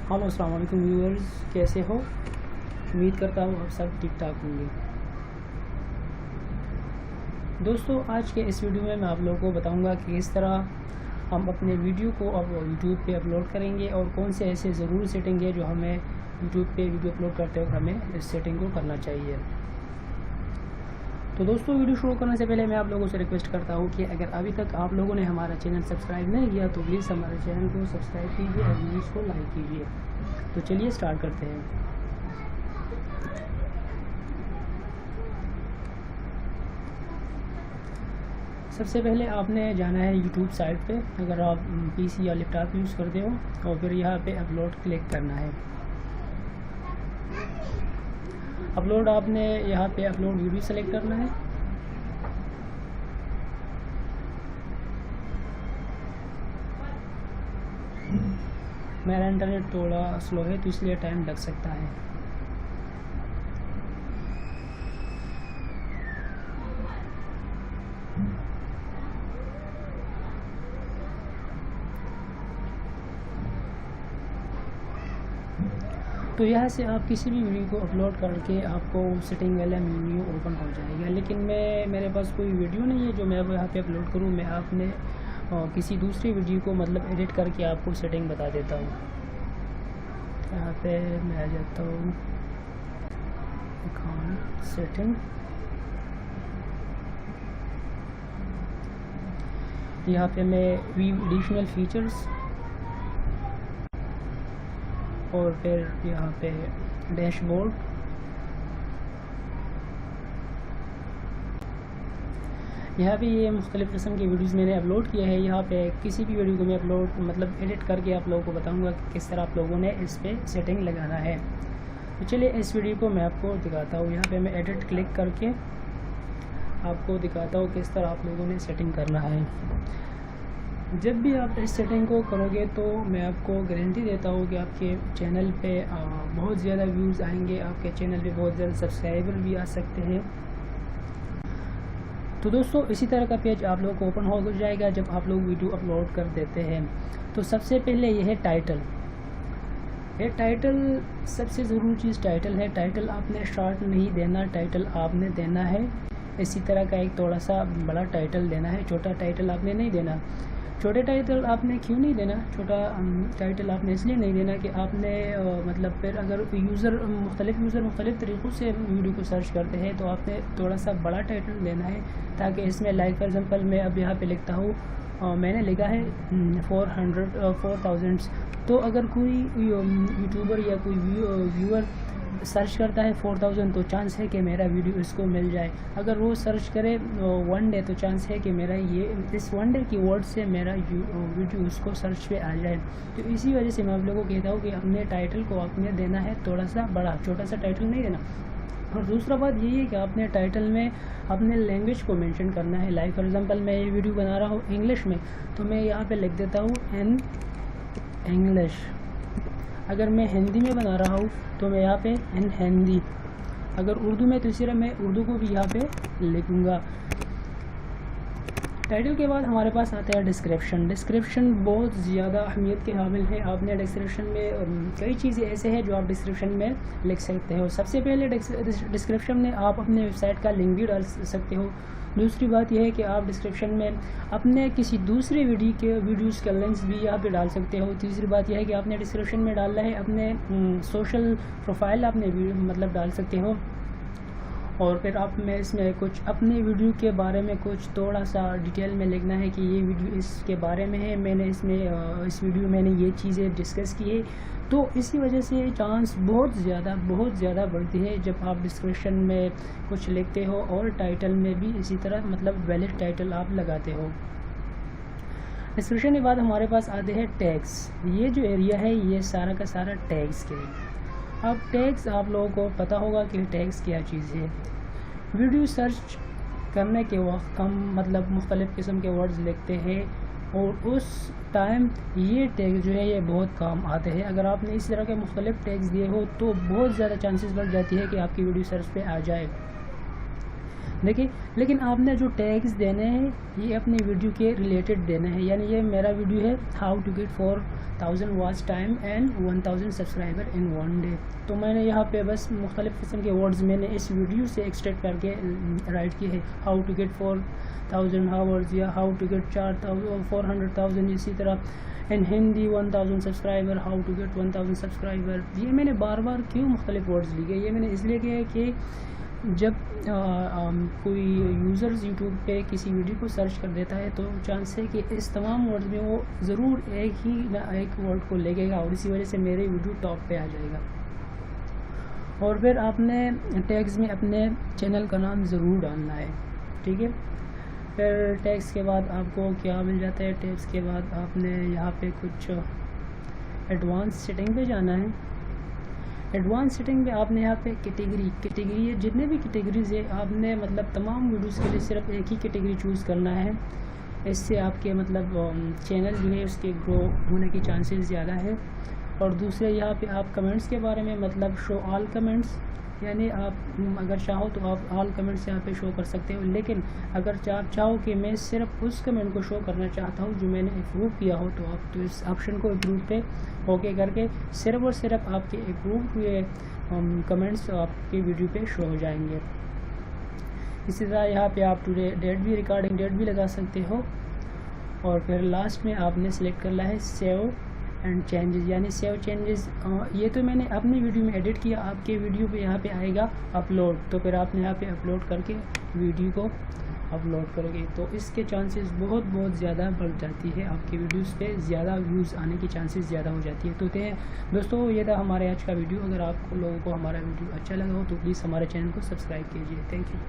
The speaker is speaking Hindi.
हेलो अस्सलाम वालेकुम व्यूअर्स, कैसे हो? उम्मीद करता हूँ आप सब ठीक ठाक होंगे। दोस्तों, आज के इस वीडियो में मैं आप लोगों को बताऊंगा कि किस तरह हम अपने वीडियो को अब यूट्यूब पे अपलोड करेंगे और कौन से ऐसे ज़रूरी सेटिंग है जो हमें यूट्यूब पे वीडियो अपलोड करते वक्त हमें इस सेटिंग को करना चाहिए। तो दोस्तों, वीडियो शुरू करने से पहले मैं आप लोगों से रिक्वेस्ट करता हूँ कि अगर अभी तक आप लोगों ने हमारा चैनल सब्सक्राइब नहीं किया तो प्लीज़ हमारे चैनल को सब्सक्राइब कीजिए और वीडियोज़ को लाइक कीजिए। तो चलिए स्टार्ट करते हैं। सबसे पहले आपने जाना है यूट्यूब साइट पे, अगर आप पीसी या लैपटॉप यूज़ करते हो, और फिर यहाँ पे अपलोड क्लिक करना है। अपलोड आपने यहाँ पे अपलोड वीडियो सेलेक्ट करना है। मेरा इंटरनेट थोड़ा स्लो है तो इसलिए टाइम लग सकता है। तो यहाँ से आप किसी भी वीडियो को अपलोड करके आपको सेटिंग वाला मेन्यू ओपन हो जाएगा। लेकिन मेरे पास कोई वीडियो नहीं है जो मैं यहाँ पे अपलोड करूँ। मैं आपने किसी दूसरी वीडियो को मतलब एडिट करके आपको सेटिंग बता देता हूँ। यहाँ पे मैं आ जाता हूँ अकाउंट सेटिंग। यहाँ पे मैं व्यू एडिशनल फीचर्स और फिर यहाँ पे डैशबोर्ड, यहाँ पे ये मुख्तलिफ़ किस्म की वीडियोज़ मैंने अपलोड किए हैं। यहाँ पे किसी भी वीडियो को मैं अपलोड मतलब एडिट करके आप लोगों को बताऊँगा कि किस तरह आप लोगों ने इस पर सेटिंग लगाना है। तो चलिए इस वीडियो को मैं आपको दिखाता हूँ। यहाँ पे मैं एडिट क्लिक करके आपको दिखाता हूँ किस तरह आप लोगों ने सेटिंग करना है। जब भी आप इस सेटिंग को करोगे तो मैं आपको गारंटी देता हूँ कि आपके चैनल पे बहुत ज़्यादा व्यूज़ आएंगे, आपके चैनल पे बहुत ज़्यादा सब्सक्राइबर भी आ सकते हैं। तो दोस्तों, इसी तरह का पेज आप लोगों को ओपन हो जाएगा जब आप लोग वीडियो अपलोड कर देते हैं। तो सबसे पहले ये है टाइटल। ये टाइटल सबसे ज़रूरी चीज़ टाइटल है। टाइटल आपने शॉर्ट नहीं देना, टाइटल आपने देना है इसी तरह का एक थोड़ा सा बड़ा टाइटल देना है। छोटा टाइटल आपने नहीं देना। छोटे टाइटल आपने क्यों नहीं देना? छोटा टाइटल आपने इसलिए नहीं देना कि आपने मतलब फिर अगर मुख्तलिफ़ मुख्तलिफ़ तरीक़ों से वीडियो को सर्च करते हैं तो आपने थोड़ा सा बड़ा टाइटल देना है, ताकि इसमें लाइक फॉर एग्ज़ाम्पल मैं अब यहाँ पे लिखता हूँ, मैंने लिखा है 4000। तो अगर कोई यूट्यूबर या कोई व्यूअर सर्च करता है 4000 तो चांस है कि मेरा वीडियो इसको मिल जाए। अगर वो सर्च करे 1 डे तो चांस है कि मेरा ये इस 1 डे की वर्ड से मेरा वीडियो उसको सर्च पे आ जाए। तो इसी वजह से मैं आप लोगों को कहता हूँ कि अपने टाइटल को आपने देना है थोड़ा सा बड़ा, छोटा सा टाइटल नहीं देना। और दूसरा बात यही है कि आपने टाइटल में अपने लैंग्वेज को मेंशन करना है। लाइक फॉर एग्ज़ाम्पल मैं ये वीडियो बना रहा हूँ इंग्लिश में, तो मैं यहाँ पे लिख देता हूँ इन इंग्लिश। अगर मैं हिंदी में बना रहा हूँ तो मैं यहाँ पे इन हिंदी। अगर उर्दू में तो इसी तरह मैं उर्दू को भी यहाँ पे लिखूँगा। टाइटल के बाद हमारे पास आता है डिस्क्रिप्शन। डिस्क्रिप्शन बहुत ज़्यादा अहमियत के हामिल है। आपने डिस्क्रिप्शन में कई चीज़ें ऐसे हैं जो आप डिस्क्रिप्शन में लिख सकते हो। सबसे पहले डिस्क्रिप्शन में आप अपने वेबसाइट का लिंक भी डाल सकते हो। दूसरी बात यह है कि आप डिस्क्रिप्शन में अपने किसी दूसरे वीडियोज़ के लिंक्स भी यहाँ पे डाल सकते हो। तीसरी बात यह है कि आपने डिस्क्रिप्शन में डालना है अपने सोशल प्रोफाइल आपने मतलब डाल सकते हो। और फिर आप में इसमें कुछ अपने वीडियो के बारे में कुछ थोड़ा सा डिटेल में लिखना है कि ये वीडियो इसके बारे में है, मैंने इसमें इस वीडियो मैंने ये चीज़ें डिस्कस की है। तो इसी वजह से चांस बहुत ज़्यादा बढ़ती है जब आप डिस्क्रिप्शन में कुछ लिखते हो और टाइटल में भी इसी तरह मतलब वैलिड टाइटल आप लगाते हो। डिस्क्रिप्शन के बाद हमारे पास आते हैं टैग्स। ये जो एरिया है ये सारा का सारा टैग्स के लिए। अब टैग्स आप लोगों को पता होगा कि टैग्स क्या चीज़ है। वीडियो सर्च करने के वक्त हम मतलब मुख्तलिफ़ किस्म के वर्ड्स लिखते हैं और उस टाइम ये टैग जो है ये बहुत काम आते हैं। अगर आपने इस तरह के मुख्तलिफ़ टैग्स दिए हो तो बहुत ज़्यादा चांसेस बढ़ जाती है कि आपकी वीडियो सर्च पे आ जाए। देखिए, लेकिन आपने जो टैग्स देने हैं ये अपनी वीडियो के रिलेटेड देने हैं। यानी ये मेरा वीडियो है how to get 4000 watch time and 1000 subscriber in 1 day. तो मैंने यहाँ पे बस मुख्तलिफ़ किस्म के वर्ड्स मैंने इस वीडियो से एक्सट्रैक्ट करके राइट किए हैं। हाउ टू गेट 4000 हावर्स या हाउ टू गेट 400,000, इसी तरह in Hindi 1000 subscriber, how to get 1000 subscriber. ये मैंने बार बार क्यों मुख्तलिफ वर्ड्स लिए? ये मैंने इसलिए किया है कि जब कोई यूज़र्स यूट्यूब पे किसी वीडियो को सर्च कर देता है तो चांस है कि इस तमाम वर्ड्स में वो ज़रूर एक ही ना एक वर्ड को लेगा और इसी वजह से मेरी वीडियो टॉप पे आ जाएगा। और फिर आपने टैग्स में अपने चैनल का नाम ज़रूर डालना है, ठीक है। फिर टैग्स के बाद आपको क्या मिल जाता है? टैग्स के बाद आपने यहाँ पे कुछ एडवांस सेटिंग पे जाना है। एडवांस सेटिंग पे आपने यहाँ पे कैटेगरी है, जितने भी कैटेगरीज़ है आपने मतलब तमाम वीडियोस के लिए सिर्फ एक ही कैटेगरी चूज़ करना है। इससे आपके मतलब चैनल जो है उसके ग्रो होने की चांसेस ज़्यादा है। और दूसरे यहाँ पे आप कमेंट्स के बारे में मतलब शो ऑल कमेंट्स, यानी आप अगर चाहो तो आप ऑल कमेंट्स यहाँ पे शो कर सकते हो। लेकिन अगर आप चाहो कि मैं सिर्फ उस कमेंट को शो करना चाहता हूँ जो मैंने अप्रूव किया हो, तो आप तो इस ऑप्शन को अप्रूव पे ओके करके सिर्फ और सिर्फ आपके अप्रूव हुए कमेंट्स आपके वीडियो पे शो हो जाएंगे। इसी तरह यहाँ पे आप टुडे डेट भी, रिकॉर्डिंग डेट भी लगा सकते हो। और फिर लास्ट में आपने सेलेक्ट करना है सेव एंड चेंजेस, यानी सेव चेंजेस। ये तो मैंने अपनी वीडियो में एडिट किया, आपके वीडियो पे यहाँ पे आएगा अपलोड, तो फिर आपने यहाँ पे अपलोड करके वीडियो को अपलोड करोगे तो इसके चांसेस बहुत ज़्यादा बढ़ जाती है, आपके वीडियोस पे ज़्यादा व्यूज़ आने की चांसेस ज़्यादा हो जाती है। तो दोस्तों ये था हमारे आज का वीडियो। अगर आपको लोगों को हमारा वीडियो अच्छा लगा हो तो प्लीज़ हमारे चैनल को सब्सक्राइब कीजिए। Thank you.